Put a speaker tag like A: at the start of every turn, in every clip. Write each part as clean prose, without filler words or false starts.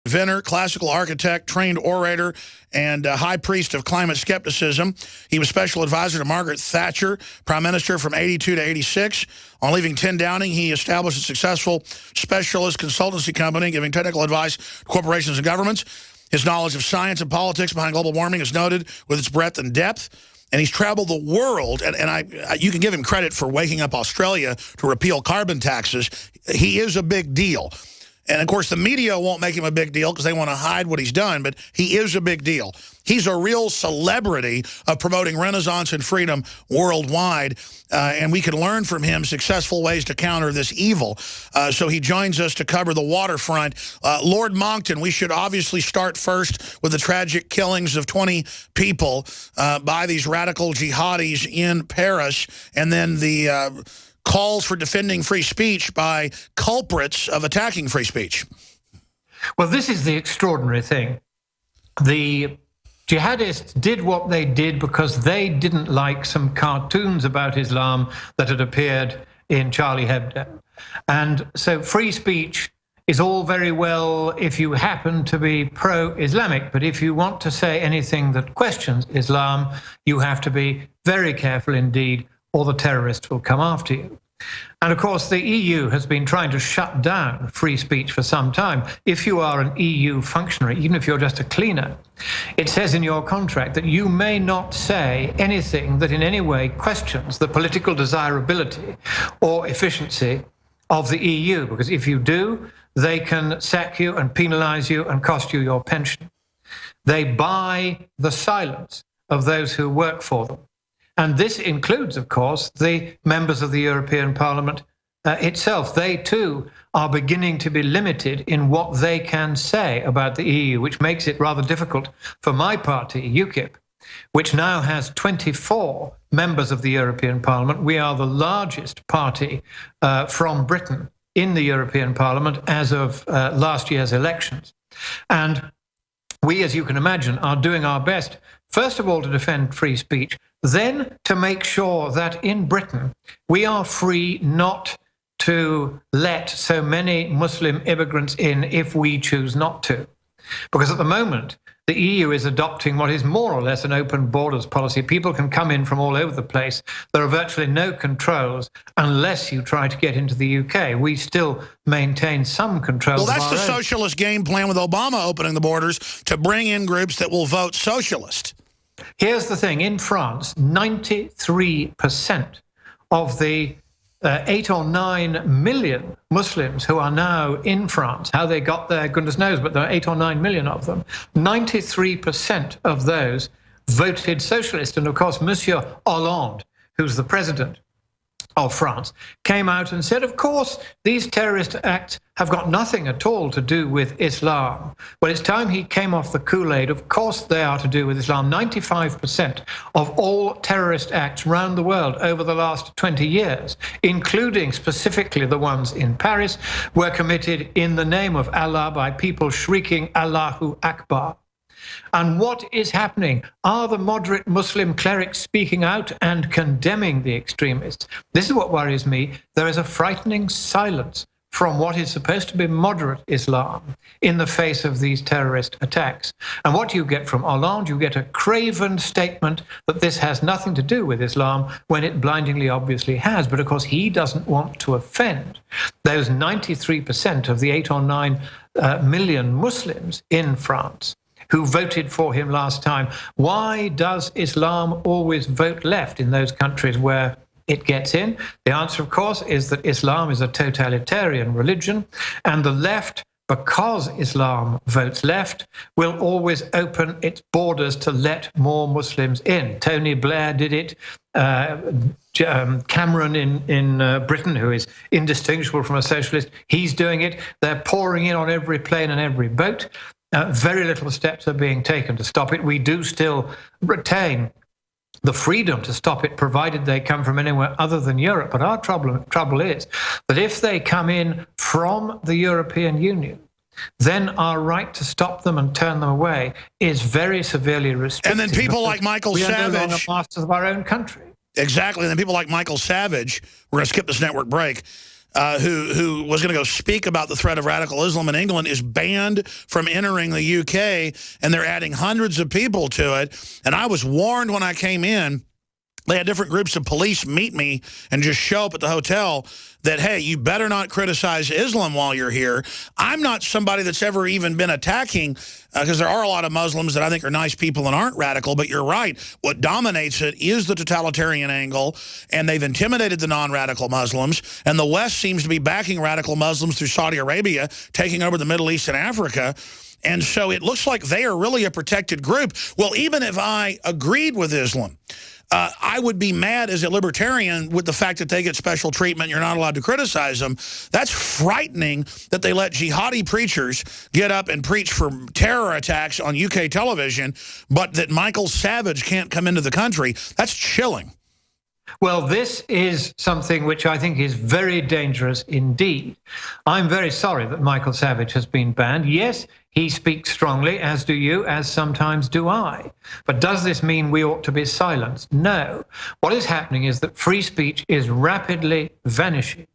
A: Inventor, classical architect, trained orator, and high priest of climate skepticism. He was special advisor to Margaret Thatcher, prime minister from 82 to 86. On leaving 10 Downing, he established a successful specialist consultancy company giving technical advice to corporations and governments. His knowledge of science and politics behind global warming is noted with its breadth and depth. And he's traveled the world, and you can give him credit for waking up Australia to repeal carbon taxes. He is a big deal. And, of course, the media won't make him a big deal because they want to hide what he's done, but he is a big deal. He's a real celebrity of promoting Renaissance and freedom worldwide, and we can learn from him successful ways to counter this evil. So he joins us to cover the waterfront. Lord Monckton, we should obviously start first with the tragic killings of 20 people by these radical jihadis in Paris, and then the calls for defending free speech by culprits of attacking free speech.
B: Well, this is the extraordinary thing. The jihadists did what they did because they didn't like some cartoons about Islam that had appeared in Charlie Hebdo. And so free speech is all very well if you happen to be pro-Islamic, but if you want to say anything that questions Islam, you have to be very careful indeed, or the terrorists will come after you. And of course, the EU has been trying to shut down free speech for some time. If you are an EU functionary, even if you're just a cleaner, it says in your contract that you may not say anything that in any way questions the political desirability or efficiency of the EU, because if you do, they can sack you and penalize you and cost you your pension. They buy the silence of those who work for them. And this includes, of course, the members of the European Parliament itself. They, too, are beginning to be limited in what they can say about the EU, which makes it rather difficult for my party, UKIP, which now has 24 members of the European Parliament. We are the largest party from Britain in the European Parliament as of last year's elections. And we, as you can imagine, are doing our best, first of all, to defend free speech, then to make sure that in Britain we are free not to let so many Muslim immigrants in if we choose not to. Because at the moment, the EU is adopting what is more or less an open borders policy. People can come in from all over the place. There are virtually no controls unless you try to get into the UK. We still maintain some controls.
A: Well, that's the socialist game plan with Obama opening the borders to bring in groups that will vote socialist.
B: Here's the thing. In France, 93% of the 8 or 9 million Muslims who are now in France, how they got there, goodness knows, but there are 8 or 9 million of them, 93% of those voted socialist. And of course, Monsieur Hollande, who's the president of France, came out and said, of course, these terrorist acts have got nothing at all to do with Islam. Well, it's time he came off the Kool-Aid. Of course they are to do with Islam. 95% of all terrorist acts around the world over the last 20 years, including specifically the ones in Paris, were committed in the name of Allah by people shrieking Allahu Akbar. And what is happening? Are the moderate Muslim clerics speaking out and condemning the extremists? This is what worries me. There is a frightening silence from what is supposed to be moderate Islam in the face of these terrorist attacks. And what you get from Hollande, you get a craven statement that this has nothing to do with Islam when it blindingly obviously has. But of course, he doesn't want to offend those 93% of the 8 or 9 million Muslims in France who voted for him last time. Why does Islam always vote left in those countries where it gets in? The answer, of course, is that Islam is a totalitarian religion, and the left, because Islam votes left, will always open its borders to let more Muslims in. Tony Blair did it. Cameron in Britain, who is indistinguishable from a socialist, he's doing it. They're pouring in on every plane and every boat. Very little steps are being taken to stop it. We do still retain the freedom to stop it, provided they come from anywhere other than Europe. But our trouble is that if they come in from the European Union, then our right to stop them and turn them away is very severely restricted.
A: And then people like Michael Savage,
B: we are no longer masters of our own country.
A: Exactly. And then people like Michael Savage, we're going to skip this network break, who was going to go speak about the threat of radical Islam in England, is banned from entering the UK, and they're adding hundreds of people to it. And I was warned when I came in. They had different groups of police meet me and just show up at the hotel that, hey, you better not criticize Islam while you're here. I'm not somebody that's ever even been attacking, because there are a lot of Muslims that I think are nice people and aren't radical, but you're right. What dominates it is the totalitarian angle, and they've intimidated the non-radical Muslims, and the West seems to be backing radical Muslims through Saudi Arabia, taking over the Middle East and Africa. And so it looks like they are really a protected group. Well, even if I agreed with Islam, I would be mad as a libertarian with the fact that they get special treatment. You're not allowed to criticize them. That's frightening that they let jihadi preachers get up and preach for terror attacks on UK television, but that Michael Savage can't come into the country. That's chilling.
B: Well, this is something which I think is very dangerous indeed. I'm very sorry that Michael Savage has been banned. Yes, he speaks strongly, as do you, as sometimes do I. But does this mean we ought to be silenced? No. What is happening is that free speech is rapidly vanishing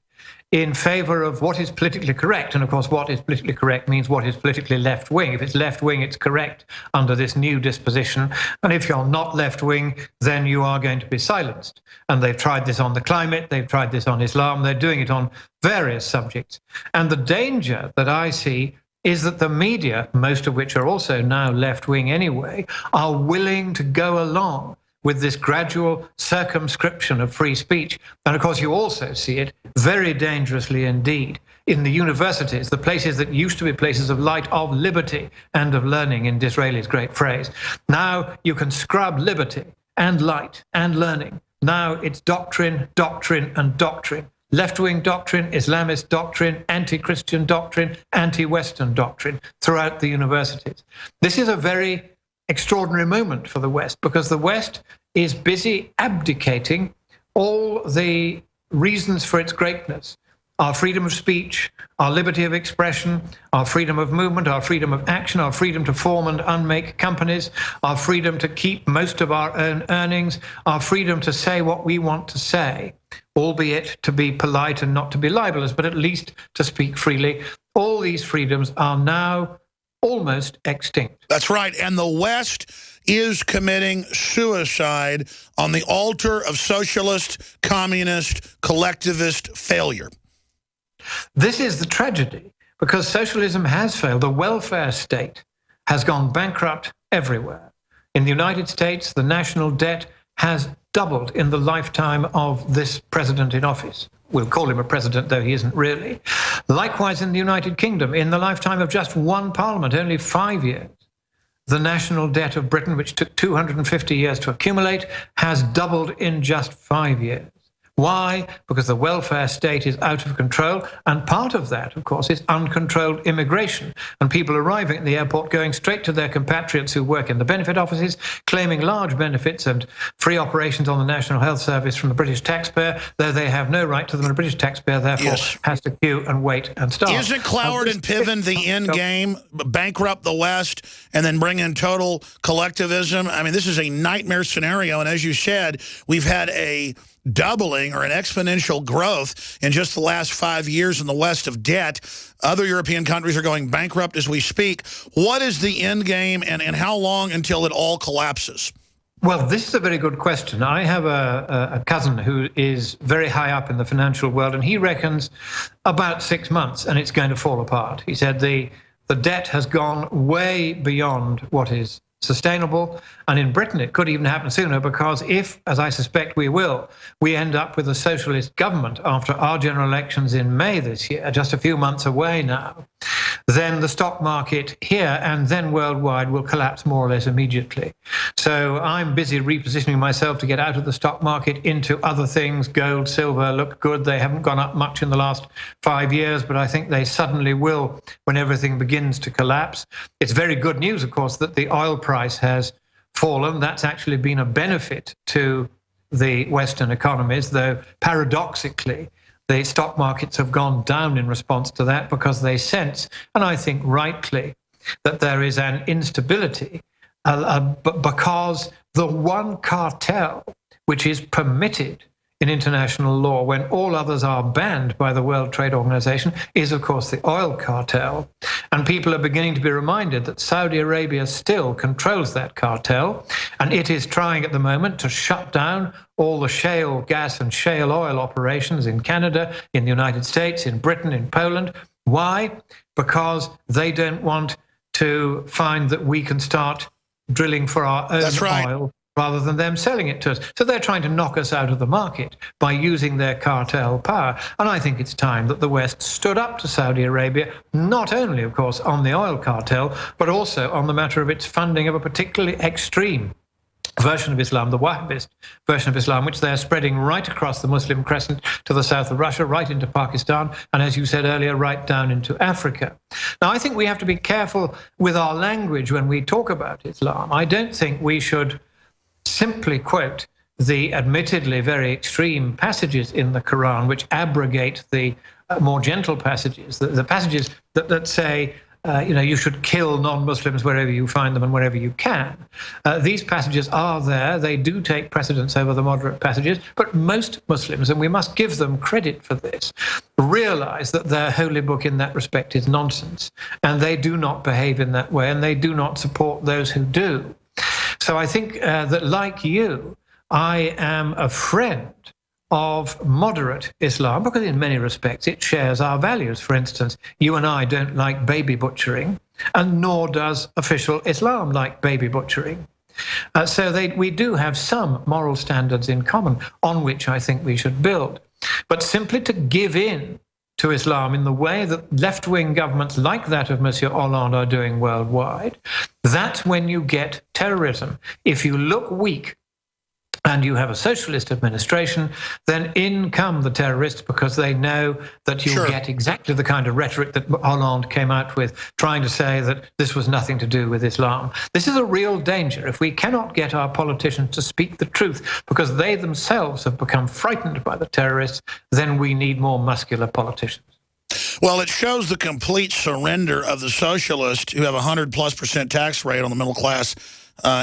B: in favor of what is politically correct. And of course, what is politically correct means what is politically left-wing. If it's left-wing, it's correct under this new disposition. And if you're not left-wing, then you are going to be silenced. And they've tried this on the climate, they've tried this on Islam, they're doing it on various subjects. And the danger that I see is that the media, most of which are also now left-wing anyway, are willing to go along with this gradual circumscription of free speech. And of course, you also see it very dangerously indeed in the universities, the places that used to be places of light, of liberty and of learning, in Disraeli's great phrase. Now you can scrub liberty and light and learning. Now it's doctrine, doctrine, and doctrine. Left-wing doctrine, Islamist doctrine, anti-Christian doctrine, anti-Western doctrine throughout the universities. This is a very extraordinary moment for the West, because the West is busy abdicating all the reasons for its greatness. Our freedom of speech, our liberty of expression, our freedom of movement, our freedom of action, our freedom to form and unmake companies, our freedom to keep most of our own earnings, our freedom to say what we want to say, albeit to be polite and not to be libelous, but at least to speak freely. All these freedoms are now almost extinct.
A: That's right. And the West is committing suicide on the altar of socialist, communist, collectivist failure.
B: This is the tragedy, because socialism has failed. The welfare state has gone bankrupt everywhere. In the United States, the national debt has doubled in the lifetime of this president in office. We'll call him a president, though he isn't really. Likewise, in the United Kingdom, in the lifetime of just one parliament, only 5 years, the national debt of Britain, which took 250 years to accumulate, has doubled in just 5 years. Why? Because the welfare state is out of control, and part of that, of course, is uncontrolled immigration, and people arriving at the airport going straight to their compatriots who work in the benefit offices, claiming large benefits and free operations on the National Health Service from the British taxpayer, though they have no right to them. The British taxpayer, therefore, has to queue and wait and starve.
A: Isn't Cloward and Piven the end game? Bankrupt the West and then bring in total collectivism? I mean, this is a nightmare scenario, and as you said, we've had a doubling or an exponential growth in just the last 5 years in the West of debt. Other European countries are going bankrupt as we speak. What is the end game, and how long until it all collapses?
B: Well, this is a very good question. I have a cousin who is very high up in the financial world, and he reckons about 6 months and it's going to fall apart. He said the debt has gone way beyond what is sustainable. And in Britain, it could even happen sooner, because if, as I suspect we will, we end up with a socialist government after our general elections in May this year, just a few months away now, then the stock market here and then worldwide will collapse more or less immediately. So I'm busy repositioning myself to get out of the stock market into other things. Gold, silver look good. They haven't gone up much in the last 5 years, but I think they suddenly will when everything begins to collapse. It's very good news, of course, that the oil price has fallen. That's actually been a benefit to the Western economies, though paradoxically, the stock markets have gone down in response to that, because they sense, and I think rightly, that there is an instability because the one cartel which is permitted in international law, when all others are banned by the World Trade Organization, is, of course, the oil cartel. And people are beginning to be reminded that Saudi Arabia still controls that cartel, and it is trying at the moment to shut down all the shale gas and shale oil operations in Canada, in the United States, in Britain, in Poland. Why? Because they don't want to find that we can start drilling for our own oil rather than them selling it to us. So they're trying to knock us out of the market by using their cartel power. And I think it's time that the West stood up to Saudi Arabia, not only, of course, on the oil cartel, but also on the matter of its funding of a particularly extreme version of Islam, the Wahhabist version of Islam, which they're spreading right across the Muslim crescent to the south of Russia, right into Pakistan, and as you said earlier, right down into Africa. Now, I think we have to be careful with our language when we talk about Islam. I don't think we should simply quote the admittedly very extreme passages in the Quran, which abrogate the more gentle passages, the passages that say, you should kill non-Muslims wherever you find them and wherever you can. These passages are there. They do take precedence over the moderate passages, but most Muslims, and we must give them credit for this, realize that their holy book in that respect is nonsense, and they do not behave in that way, and they do not support those who do. So I think that, like you, I am a friend of moderate Islam, because in many respects it shares our values. For instance, you and I don't like baby butchering, and nor does official Islam like baby butchering. So we do have some moral standards in common on which I think we should build. But simply to give in to Islam in the way that left-wing governments like that of Monsieur Hollande are doing worldwide, that's when you get terrorism. If you look weak and you have a socialist administration, then in come the terrorists, because they know that you'll get exactly the kind of rhetoric that Hollande came out with, trying to say that this was nothing to do with Islam. This is a real danger. If we cannot get our politicians to speak the truth because they themselves have become frightened by the terrorists, then we need more muscular politicians.
A: Well, it shows the complete surrender of the socialists who have a 100+% tax rate on the middle class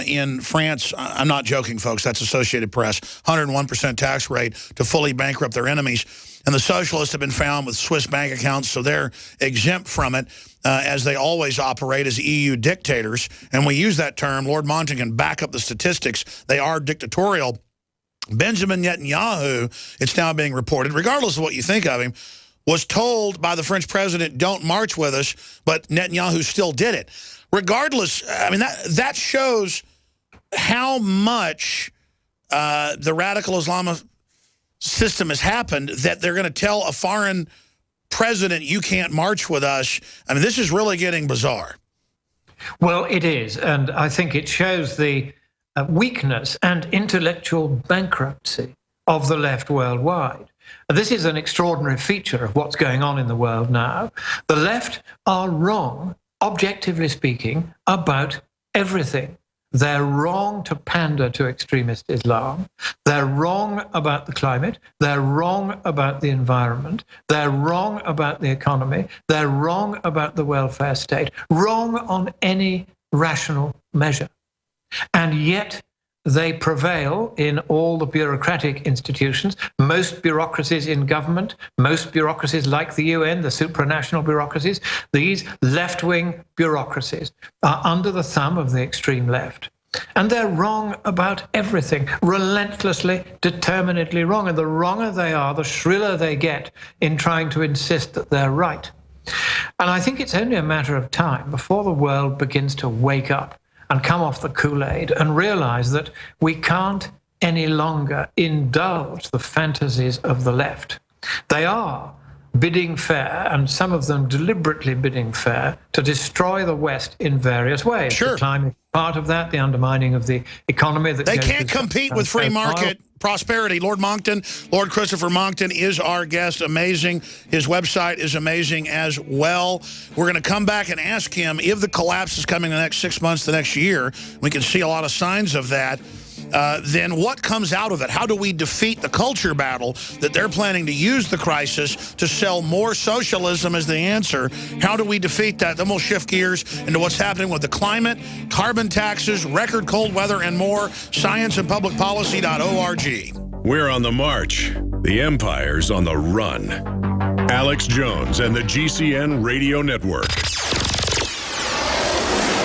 A: in France. I'm not joking, folks. That's Associated Press. 101% tax rate to fully bankrupt their enemies. And the socialists have been found with Swiss bank accounts, so they're exempt from it, as they always operate as EU dictators. And we use that term. Lord Monckton can back up the statistics. They are dictatorial. Benjamin Netanyahu, it's now being reported, regardless of what you think of him, was told by the French president, don't march with us, but Netanyahu still did it. Regardless, I mean, that shows how much the radical Islam system has happened, that they're going to tell a foreign president, you can't march with us. I mean, this is really getting bizarre.
B: Well, it is, and I think it shows the weakness and intellectual bankruptcy of the left worldwide. This is an extraordinary feature of what's going on in the world now. The left are wrong, objectively speaking, about everything. They're wrong to pander to extremist Islam. They're wrong about the climate. They're wrong about the environment. They're wrong about the economy. They're wrong about the welfare state. Wrong on any rational measure. And yet they prevail in all the bureaucratic institutions, most bureaucracies in government, most bureaucracies like the UN, the supranational bureaucracies. These left-wing bureaucracies are under the thumb of the extreme left. And they're wrong about everything, relentlessly, determinedly wrong. And the wronger they are, the shriller they get in trying to insist that they're right. And I think it's only a matter of time before the world begins to wake up and come off the Kool-Aid and realize that we can't any longer indulge the fantasies of the left. They are bidding fair, and some of them deliberately bidding fair, to destroy the West in various ways.
A: Sure.
B: The climate part of that, the undermining of the economy. They
A: can't compete with free market prosperity. Lord Monckton, Lord Christopher Monckton is our guest. Amazing. His website is amazing as well. We're going to come back and ask him if the collapse is coming in the next 6 months, the next year. We can see a lot of signs of that. Then what comes out of it? How do we defeat the culture battle that they're planning to use the crisis to sell more socialism as the answer? How do we defeat that? Then we'll shift gears into what's happening with the climate, carbon taxes, record cold weather, and more. Scienceandpublicpolicy.org.
C: We're on the march. The empire's on the run. Alex Jones and the GCN Radio Network.